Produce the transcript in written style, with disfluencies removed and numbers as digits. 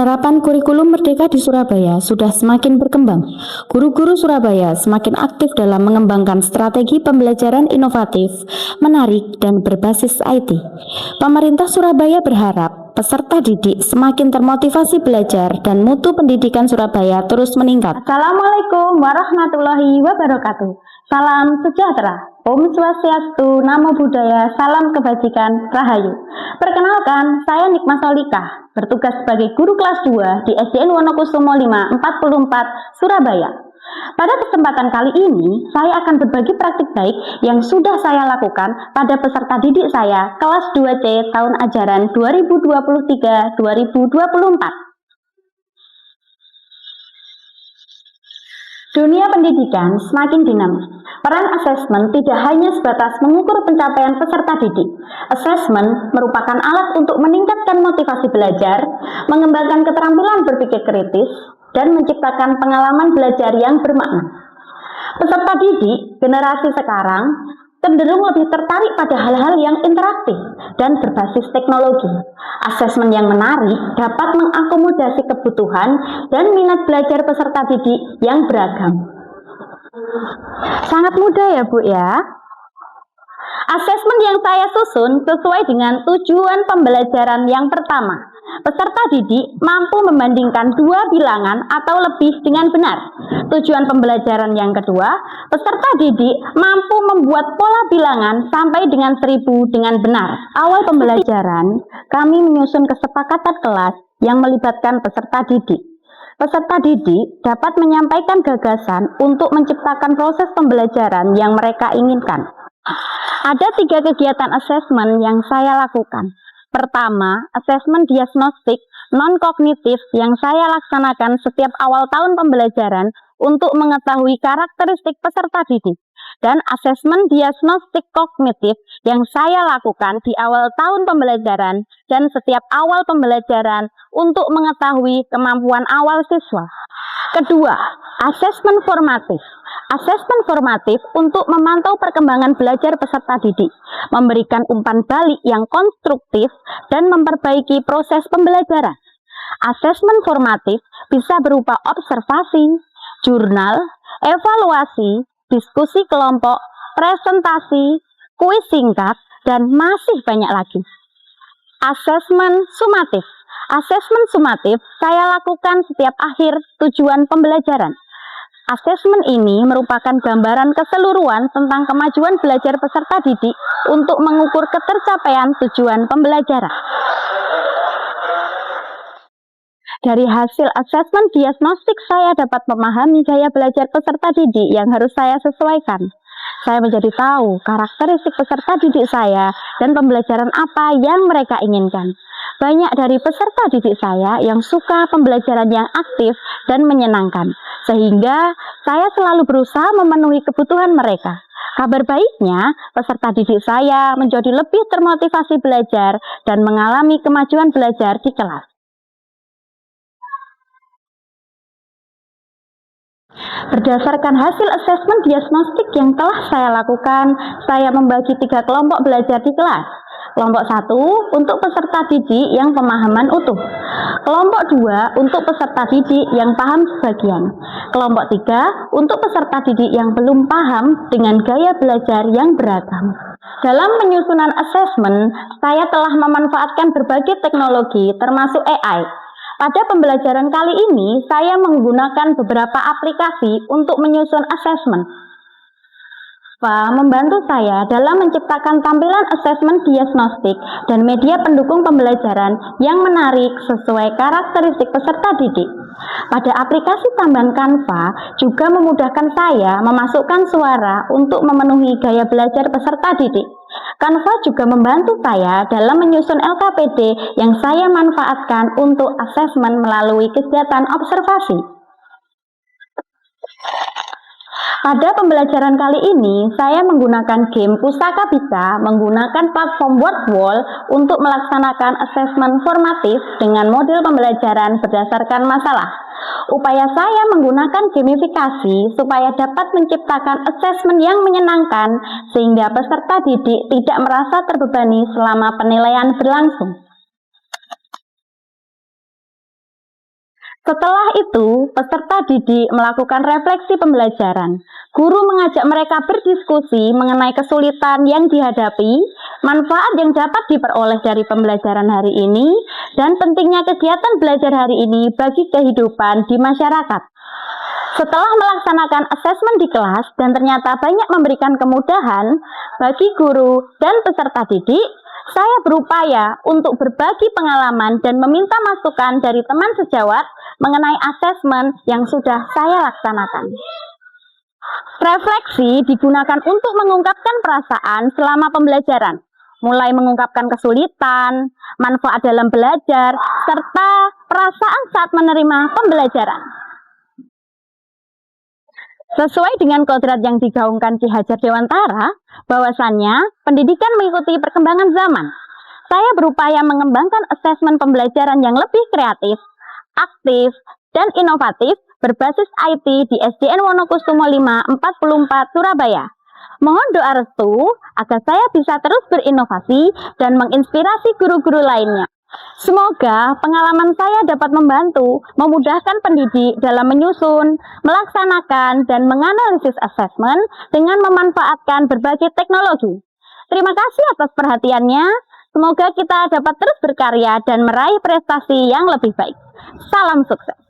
Penerapan kurikulum Merdeka di Surabaya sudah semakin berkembang. Guru-guru Surabaya semakin aktif dalam mengembangkan strategi pembelajaran inovatif, menarik, dan berbasis IT. Pemerintah Surabaya berharap peserta didik semakin termotivasi belajar dan mutu pendidikan Surabaya terus meningkat. Assalamualaikum warahmatullahi wabarakatuh. Salam sejahtera. Om Swastiastu, Namo Buddhaya, salam kebajikan, rahayu. Perkenalkan, saya Nikma Solikah, bertugas sebagai guru kelas 2 di SDN Wonokusumo 5 44 Surabaya. Pada kesempatan kali ini, saya akan berbagi praktik baik yang sudah saya lakukan pada peserta didik saya kelas 2C tahun ajaran 2023-2024. Dunia pendidikan semakin dinamis. Peran asesmen tidak hanya sebatas mengukur pencapaian peserta didik. Asesmen merupakan alat untuk meningkatkan motivasi belajar, mengembangkan keterampilan berpikir kritis, dan menciptakan pengalaman belajar yang bermakna. Peserta didik generasi sekarang cenderung lebih tertarik pada hal-hal yang interaktif dan berbasis teknologi. Asesmen yang menarik dapat mengakomodasi kebutuhan dan minat belajar peserta didik yang beragam. Sangat mudah ya Bu ya. Asesmen yang saya susun sesuai dengan tujuan pembelajaran yang pertama. Peserta didik mampu membandingkan dua bilangan atau lebih dengan benar. Tujuan pembelajaran yang kedua, peserta didik mampu membuat pola bilangan sampai dengan 1000 dengan benar. Awal pembelajaran, kami menyusun kesepakatan kelas yang melibatkan peserta didik. Peserta didik dapat menyampaikan gagasan untuk menciptakan proses pembelajaran yang mereka inginkan. Ada 3 kegiatan asesmen yang saya lakukan. Pertama, asesmen diagnostik non-kognitif yang saya laksanakan setiap awal tahun pembelajaran untuk mengetahui karakteristik peserta didik. Dan asesmen diagnostik kognitif yang saya lakukan di awal tahun pembelajaran dan setiap awal pembelajaran untuk mengetahui kemampuan awal siswa. Kedua, asesmen formatif. Asesmen formatif untuk memantau perkembangan belajar peserta didik, memberikan umpan balik yang konstruktif, dan memperbaiki proses pembelajaran. Asesmen formatif bisa berupa observasi, jurnal, evaluasi, diskusi kelompok, presentasi, kuis singkat, dan masih banyak lagi. Asesmen sumatif. Asesmen sumatif saya lakukan setiap akhir tujuan pembelajaran. Asesmen ini merupakan gambaran keseluruhan tentang kemajuan belajar peserta didik untuk mengukur ketercapaian tujuan pembelajaran. Dari hasil asesmen diagnostik, saya dapat memahami gaya belajar peserta didik yang harus saya sesuaikan. Saya menjadi tahu karakteristik peserta didik saya dan pembelajaran apa yang mereka inginkan. Banyak dari peserta didik saya yang suka pembelajaran yang aktif dan menyenangkan, sehingga saya selalu berusaha memenuhi kebutuhan mereka. Kabar baiknya, peserta didik saya menjadi lebih termotivasi belajar dan mengalami kemajuan belajar di kelas. Berdasarkan hasil asesmen diagnostik yang telah saya lakukan, saya membagi 3 kelompok belajar di kelas. Kelompok 1 untuk peserta didik yang pemahaman utuh. Kelompok 2 untuk peserta didik yang paham sebagian. Kelompok 3 untuk peserta didik yang belum paham dengan gaya belajar yang beragam. Dalam penyusunan asesmen, saya telah memanfaatkan berbagai teknologi termasuk AI. Pada pembelajaran kali ini, saya menggunakan beberapa aplikasi untuk menyusun asesmen. Membantu saya dalam menciptakan tampilan asesmen diagnostik dan media pendukung pembelajaran yang menarik sesuai karakteristik peserta didik. Pada aplikasi tambahan Canva juga memudahkan saya memasukkan suara untuk memenuhi gaya belajar peserta didik. Canva juga membantu saya dalam menyusun LKPD yang saya manfaatkan untuk asesmen melalui kegiatan observasi. Pada pembelajaran kali ini, saya menggunakan game Pusaka Bisa menggunakan platform Wordwall untuk melaksanakan asesmen formatif dengan model pembelajaran berdasarkan masalah. Upaya saya menggunakan gamifikasi supaya dapat menciptakan asesmen yang menyenangkan sehingga peserta didik tidak merasa terbebani selama penilaian berlangsung. Setelah itu, peserta didik melakukan refleksi pembelajaran. Guru mengajak mereka berdiskusi mengenai kesulitan yang dihadapi, manfaat yang dapat diperoleh dari pembelajaran hari ini, dan pentingnya kegiatan belajar hari ini bagi kehidupan di masyarakat. Setelah melaksanakan asesmen di kelas dan ternyata banyak memberikan kemudahan bagi guru dan peserta didik, saya berupaya untuk berbagi pengalaman dan meminta masukan dari teman sejawat mengenai asesmen yang sudah saya laksanakan. Refleksi digunakan untuk mengungkapkan perasaan selama pembelajaran, mulai mengungkapkan kesulitan, manfaat dalam belajar, serta perasaan saat menerima pembelajaran. Sesuai dengan kodrat yang digaungkan Ki Hajar Dewantara, bahwasannya pendidikan mengikuti perkembangan zaman. Saya berupaya mengembangkan asesmen pembelajaran yang lebih kreatif, aktif, dan inovatif berbasis IT di SDN Wonokusumo 5 44 Surabaya. Mohon doa restu agar saya bisa terus berinovasi dan menginspirasi guru-guru lainnya. Semoga pengalaman saya dapat membantu, memudahkan pendidik dalam menyusun, melaksanakan, dan menganalisis asesmen dengan memanfaatkan berbagai teknologi. Terima kasih atas perhatiannya. Semoga kita dapat terus berkarya dan meraih prestasi yang lebih baik. Salam sukses.